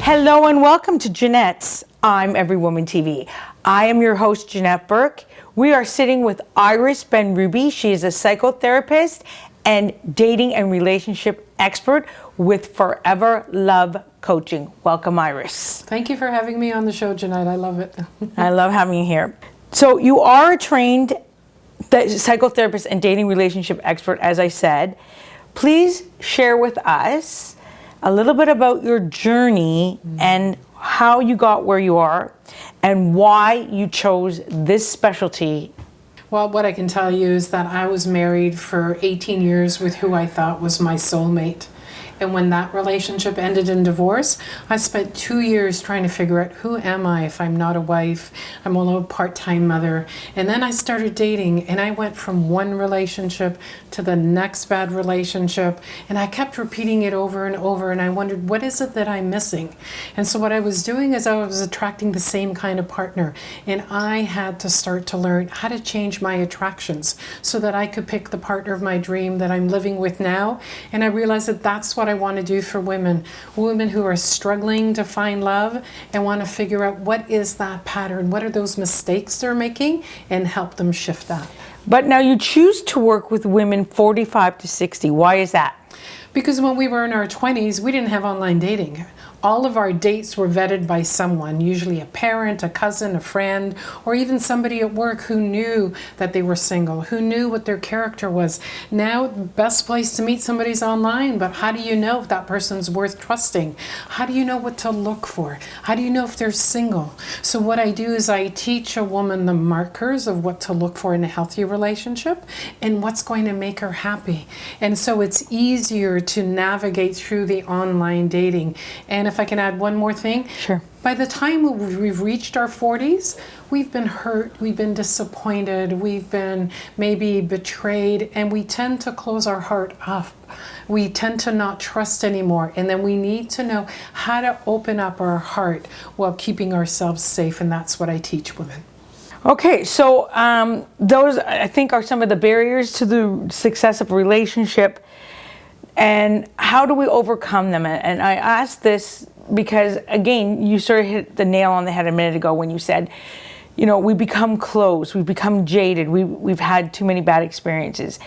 Hello and welcome to Janette's I'm Every Woman TV. I am your host, Janette Burke. We are sitting with Iris Benrubi. She is a psychotherapist and dating and relationship expert with Forever Love Coaching. Welcome, Iris. Thank you for having me on the show, Janette. I love it. I love having you here. So you are a trained psychotherapist and dating relationship expert, as I said. Please share with us a little bit about your journey and how you got where you are and why you chose this specialty. Well, what I can tell you is that I was married for 18 years with who I thought was my soulmate. And when that relationship ended in divorce, I spent 2 years trying to figure out, who am I if I'm not a wife? I'm only a part-time mother. And then I started dating, and I went from one relationship to the next bad relationship. And I kept repeating it over and over, and I wondered, what is it that I'm missing? And so what I was doing is I was attracting the same kind of partner. And I had to start to learn how to change my attractions so that I could pick the partner of my dream that I'm living with now. And I realized that that's what I want to do for women who are struggling to find love and want to figure out what is that pattern, what are those mistakes they're making, and help them shift that. But now you choose to work with women 45 to 60. Why is that? Because when we were in our 20s, we didn't have online dating. All of our dates were vetted by someone, usually a parent, a cousin, a friend, or even somebody at work who knew that they were single, who knew what their character was. Now, the best place to meet somebody is online, but how do you know if that person's worth trusting? How do you know what to look for? How do you know if they're single? So what I do is I teach a woman the markers of what to look for in a healthy relationship and what's going to make her happy. And so it's easier to navigate through the online dating. And if I can add one more thing. Sure. By the time we've reached our 40s, we've been hurt, we've been disappointed, we've been maybe betrayed, and we tend to close our heart up. We tend to not trust anymore, and then we need to know how to open up our heart while keeping ourselves safe, and that's what I teach women. Okay, so those, I think, are some of the barriers to the success of a relationship. And how do we overcome them? And I ask this because, again, you sort of hit the nail on the head a minute ago when you said, you know, we become closed, we become jaded, we've had too many bad experiences.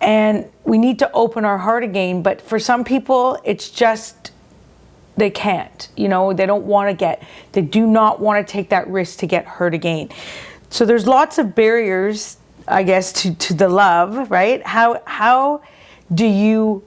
And we need to open our heart again, but for some people, it's just, they can't, you know, they do not want to take that risk to get hurt again. So there's lots of barriers, I guess, to the love, right? How do you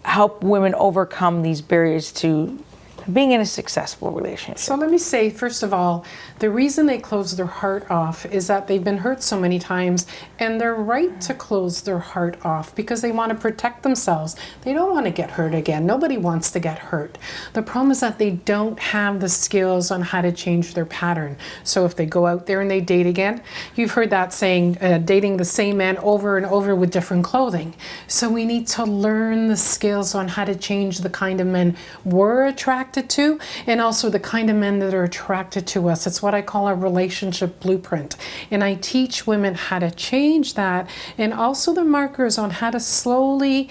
help women overcome these barriers to being in a successful relationship? So let me say, first of all, the reason they close their heart off is that they've been hurt so many times, and they're right to close their heart off because they want to protect themselves. They don't want to get hurt again. Nobody wants to get hurt. The problem is that they don't have the skills on how to change their pattern. So if they go out there and they date again, you've heard that saying, dating the same man over and over with different clothing. So we need to learn the skills on how to change the kind of men we're attracted to, and also the kind of men that are attracted to us. It's what I call a relationship blueprint. And I teach women how to change that, and also the markers on how to slowly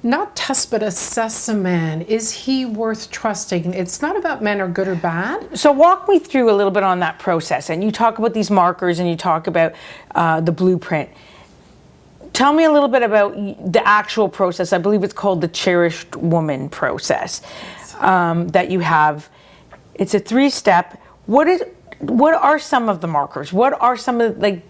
not test but assess a man. Is he worth trusting? It's not about men are good or bad. So walk me through a little bit on that process. And you talk about these markers and you talk about the blueprint. Tell me a little bit about the actual process. I believe it's called the Cherished Woman Process that you have. It's a 3-step. What are some of the markers? What are some of the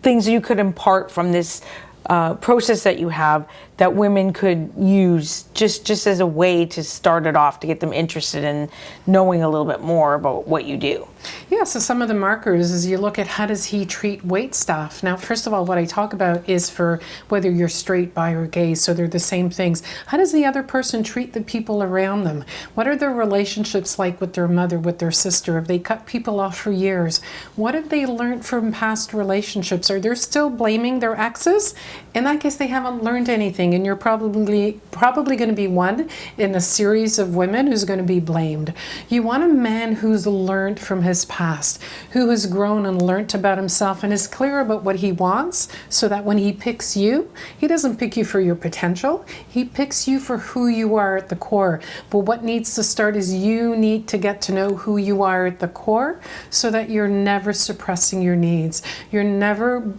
things you could impart from this process that you have that women could use just as a way to start it off, to get them interested in knowing a little bit more about what you do? Yeah, so some of the markers is you look at how does he treat wait staff. Now, first of all, what I talk about is for whether you're straight, bi, or gay, so they're the same things. How does the other person treat the people around them? What are their relationships like with their mother, with their sister? Have they cut people off for years? What have they learned from past relationships? Are they still blaming their exes? In that case, they haven't learned anything. thing, and you're probably going to be one in a series of women who's going to be blamed. You want a man who's learned from his past, who has grown and learned about himself and is clear about what he wants, so that when he picks you, he doesn't pick you for your potential, he picks you for who you are at the core. But what needs to start is you need to get to know who you are at the core, so that you're never suppressing your needs. You're never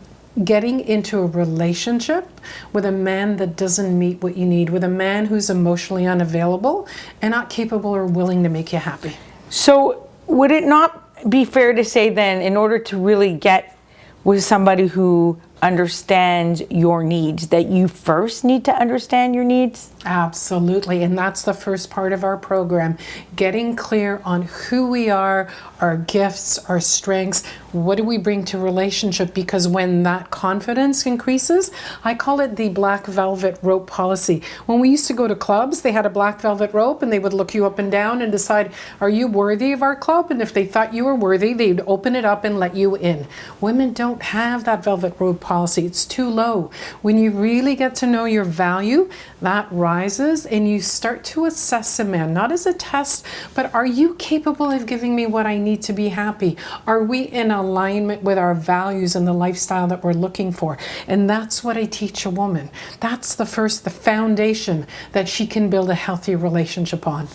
getting into a relationship with a man that doesn't meet what you need, with a man who's emotionally unavailable and not capable or willing to make you happy. So would it not be fair to say then, in order to really get with somebody who understands your needs, that you first need to understand your needs? Absolutely, and that's the first part of our program, getting clear on who we are, our gifts, our strengths, what do we bring to relationship, because when that confidence increases, I call it the black velvet rope policy. When we used to go to clubs, they had a black velvet rope and they would look you up and down and decide, are you worthy of our club? And if they thought you were worthy, they'd open it up and let you in. Women don't have that velvet rope policy. It's too low. When you really get to know your value, that rises and you start to assess a man, not as a test, but are you capable of giving me what I need to be happy? Are we in alignment with our values and the lifestyle that we're looking for? And that's what I teach a woman. That's the foundation that she can build a healthy relationship on.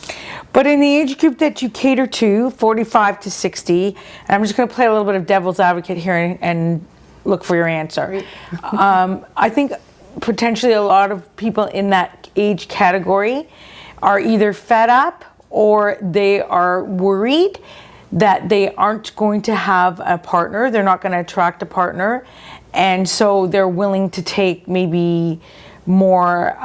But in the age group that you cater to, 45 to 60, and I'm just going to play a little bit of devil's advocate here and look for your answer. I think potentially a lot of people in that age category are either fed up or they are worried that they aren't going to have a partner, they're not going to attract a partner, and so they're willing to take maybe more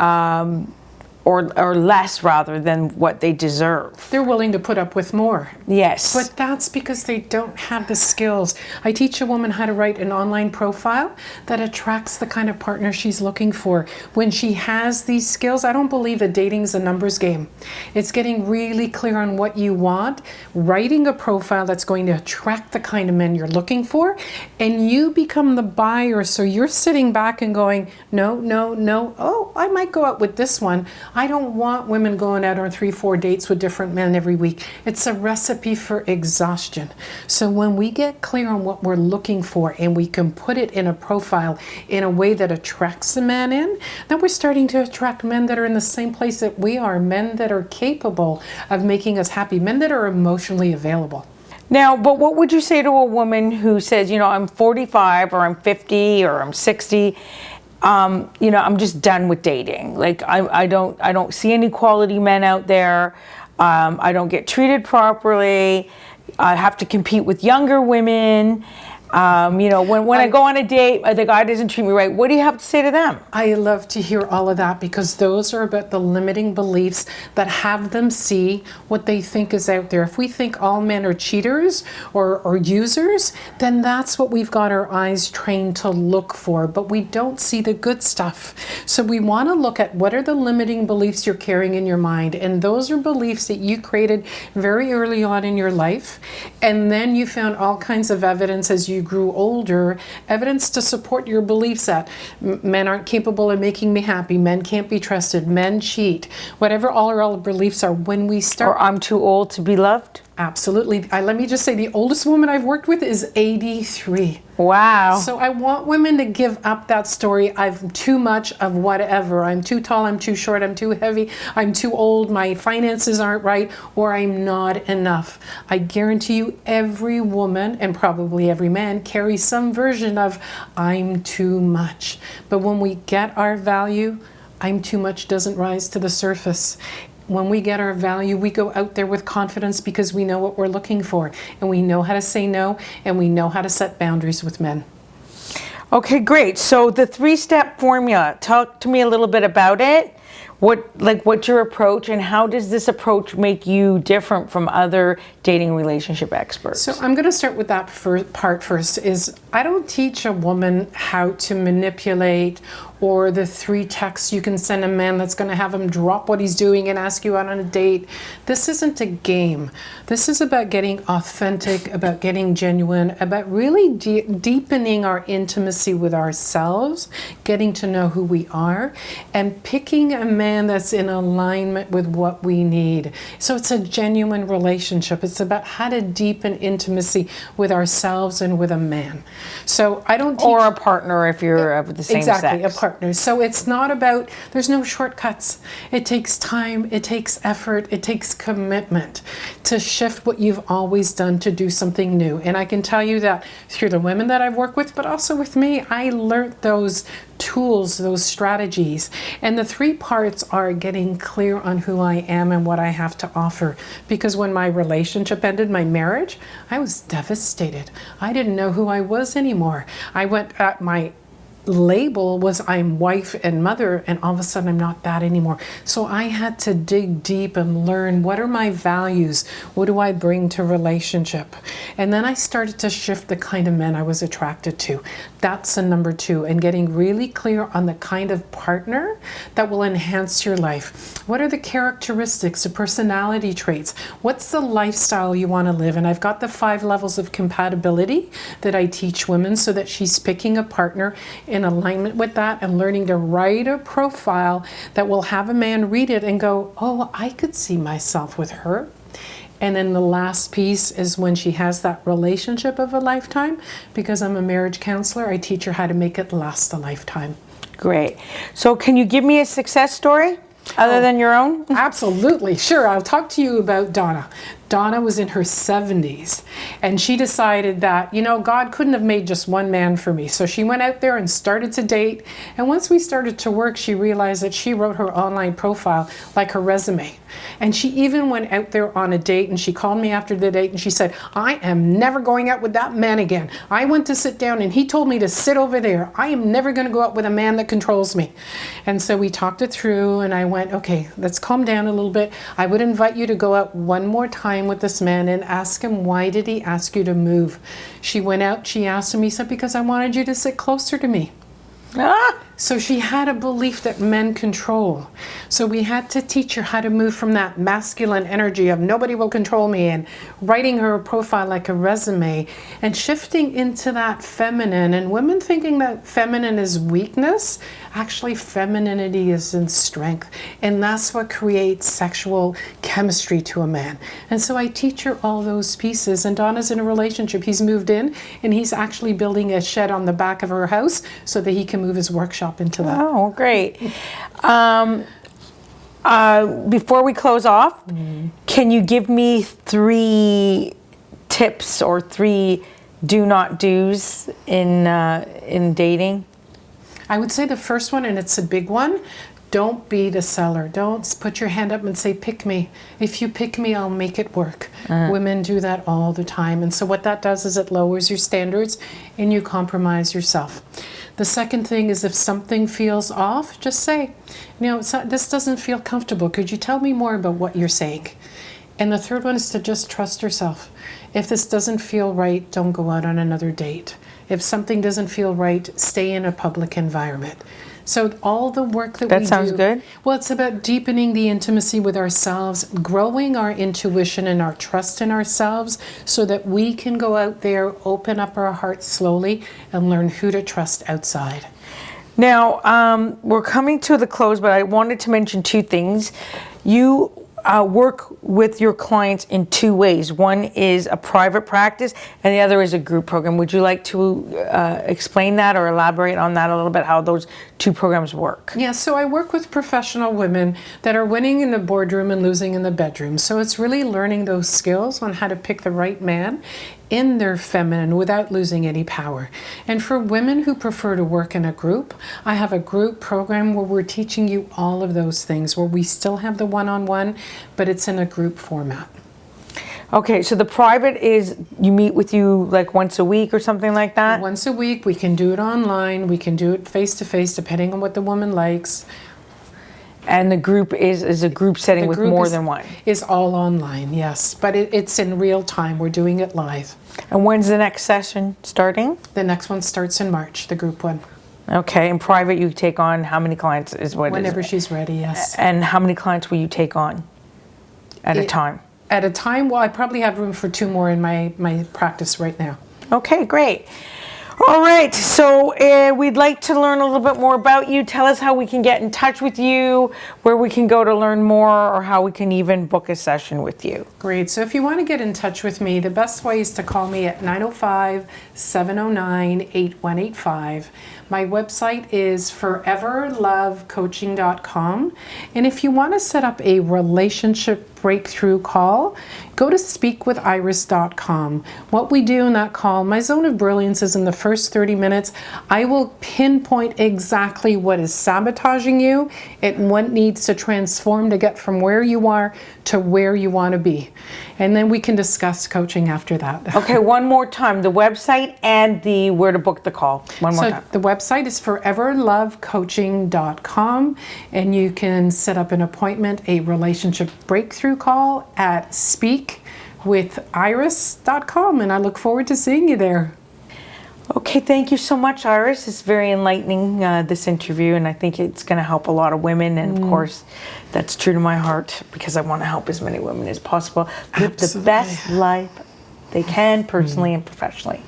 or less rather than what they deserve. They're willing to put up with more. Yes. But that's because they don't have the skills. I teach a woman how to write an online profile that attracts the kind of partner she's looking for. When she has these skills, I don't believe that dating is a numbers game. It's getting really clear on what you want, writing a profile that's going to attract the kind of men you're looking for, and you become the buyer. So you're sitting back and going, no, no, no. Oh, I might go out with this one. I don't want women going out on 3-4 dates with different men every week. It's a recipe for exhaustion. So when we get clear on what we're looking for and we can put it in a profile in a way that attracts the man in, then we're starting to attract men that are in the same place that we are, men that are capable of making us happy, men that are emotionally available. Now, but what would you say to a woman who says, you know, I'm 45 or I'm 50 or I'm 60, you know, I'm just done with dating. Like I don't see any quality men out there. I don't get treated properly. I have to compete with younger women. You know, when I go on a date, the guy doesn't treat me right. What do you have to say to them? I love to hear all of that, because those are about the limiting beliefs that have them see what they think is out there. If we think all men are cheaters or users, then that's what we've got our eyes trained to look for, but we don't see the good stuff. So we want to look at what are the limiting beliefs you're carrying in your mind, and those are beliefs that you created very early on in your life, and then you found all kinds of evidence as you grew older, evidence to support your beliefs that men aren't capable of making me happy, men can't be trusted, men cheat, whatever all our beliefs are. When we start, Or I'm too old to be loved? absolutely. Let me just say, the oldest woman I've worked with is 83. Wow. So I want women to give up that story. I'm too much of whatever. I'm too tall, I'm too short, I'm too heavy, I'm too old, my finances aren't right, or I'm not enough. I guarantee you every woman, and probably every man, carries some version of I'm too much. But when we get our value, I'm too much doesn't rise to the surface. When we get our value, we go out there with confidence because we know what we're looking for, and we know how to say no, and we know how to set boundaries with men. Okay, great. So the 3-step formula, talk to me a little bit about it. What's your approach, and how does this approach make you different from other dating relationship experts? So I'm going to start with that part first. Is I don't teach a woman how to manipulate or the 3 texts you can send a man that's going to have him drop what he's doing and ask you out on a date. This isn't a game. This is about getting authentic, about getting genuine, about really deepening our intimacy with ourselves, getting to know who we are, and picking a man that's in alignment with what we need. So it's a genuine relationship. It's about how to deepen intimacy with ourselves and with a man. So I don't teach... Or a partner if you're of the same sex. Exactly, a partner. So it's not about, there's no shortcuts. It takes time, it takes effort, it takes commitment to shift what you've always done to do something new. And I can tell you that through the women that I've worked with, but also with me, I learned those tools, those strategies. And the 3 parts are getting clear on who I am and what I have to offer. Because when my relationship ended, my marriage, I was devastated. I didn't know who I was anymore. I went at my label was I'm wife and mother, and all of a sudden I'm not that anymore. So I had to dig deep and learn, what are my values? What do I bring to relationship? And then I started to shift the kind of men I was attracted to. That's the number 2, and getting really clear on the kind of partner that will enhance your life. What are the characteristics, the personality traits? What's the lifestyle you want to live? And I've got the 5 levels of compatibility that I teach women so that she's picking a partner in alignment with that and learning to write a profile that will have a man read it and go, oh, I could see myself with her. And then the last piece is when she has that relationship of a lifetime, because I'm a marriage counselor, I teach her how to make it last a lifetime. Great. So can you give me a success story other than your own? Absolutely. Sure. I'll talk to you about Donna. Donna was in her 70s, and she decided that, you know, God couldn't have made just one man for me. So she went out there and started to date. And once we started to work, she realized that she wrote her online profile like her resume. And she even went out there on a date, and she called me after the date and she said, I am never going out with that man again. I went to sit down and he told me to sit over there. I am never going to go out with a man that controls me. And so we talked it through, and I went, okay, let's calm down a little bit. I would invite you to go out one more time with this man and ask him, why did he ask you to move? She went out, she asked him, he said, because I wanted you to sit closer to me. So she had a belief that men control. So we had to teach her how to move from that masculine energy of nobody will control me, and writing her a profile like a resume, and shifting into that feminine. And women thinking that feminine is weakness, actually femininity is in strength. And that's what creates sexual chemistry to a man. And so I teach her all those pieces. And Donna's in a relationship. He's moved in, and he's actually building a shed on the back of her house so that he can move his workshop into that. Oh, great. Before we close off, can you give me 3 tips or 3 do not do's in dating? I would say the first one, and it's a big one, don't be the seller. Don't put your hand up and say, pick me. If you pick me, I'll make it work. Women do that all the time. And so what that does is it lowers your standards and you compromise yourself. The second thing is, if something feels off, just say, you know, this doesn't feel comfortable. Could you tell me more about what you're saying? And the third one is to just trust yourself. If this doesn't feel right, don't go out on another date. If something doesn't feel right, stay in a public environment. So all the work that we do... That sounds good. Well, it's about deepening the intimacy with ourselves, growing our intuition and our trust in ourselves so that we can go out there, open up our hearts slowly, and learn who to trust outside. Now, we're coming to the close, but I wanted to mention 2 things. You work with your clients in 2 ways. One is a private practice, and the other is a group program. Would you like to explain that or elaborate on that a little bit, how those 2 programs work? Yeah, so I work with professional women that are winning in the boardroom and losing in the bedroom. So it's really learning those skills on how to pick the right man in their feminine without losing any power. And for women who prefer to work in a group, I have a group program where we're teaching you all of those things, where we still have the one-on-one, but it's in a group format. Okay, so the private is you meet with you like once a week or something like that? Once a week. We can do it online, we can do it face-to-face, depending on what the woman likes. And the group is a group setting with more than one? Is all online, yes. But it's in real time. We're doing it live. And when's the next session starting? The next one starts in March, the group one. Okay, in private you take on how many clients is what Whenever is, she's ready, yes. and how many clients will you take on at a time? At a time, well, I probably have room for 2 more in my practice right now. Okay, great. All right, so we'd like to learn a little bit more about you. Tell us how we can get in touch with you, where we can go to learn more, or how we can even book a session with you. Great. So if you want to get in touch with me, the best way is to call me at 905-709-8185. My website is foreverlovecoaching.com. And if you want to set up a relationship breakthrough call, go to speakwithiris.com. What we do in that call, my zone of brilliance is in the first 30 minutes. I will pinpoint exactly what is sabotaging you and what needs to transform to get from where you are to where you want to be. And then we can discuss coaching after that. Okay, one more time, the website and the where to book the call. One more time. The website is foreverlovecoaching.com, and you can set up an appointment, a relationship breakthrough call at speakwithiris.com, and I look forward to seeing you there. Okay, thank you so much, Iris. It's very enlightening, this interview, and I think it's going to help a lot of women. And of course, that's true to my heart because I want to help as many women as possible live the best life they can, personally and professionally.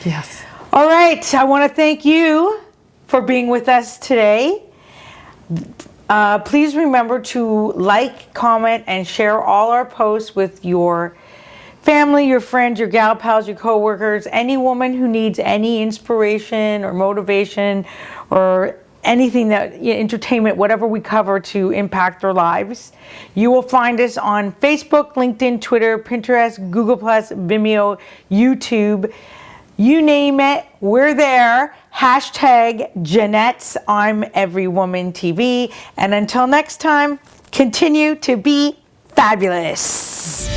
Yes. All right, I want to thank you for being with us today. Please remember to like, comment, and share all our posts with your family, your friends, your gal pals, your coworkers, any woman who needs any inspiration or motivation or anything that, entertainment, whatever we cover to impact their lives. You will find us on Facebook, LinkedIn, Twitter, Pinterest, Google+, Vimeo, YouTube. You name it, we're there. Hashtag Janette's I'm Every Woman TV. And until next time, continue to be fabulous.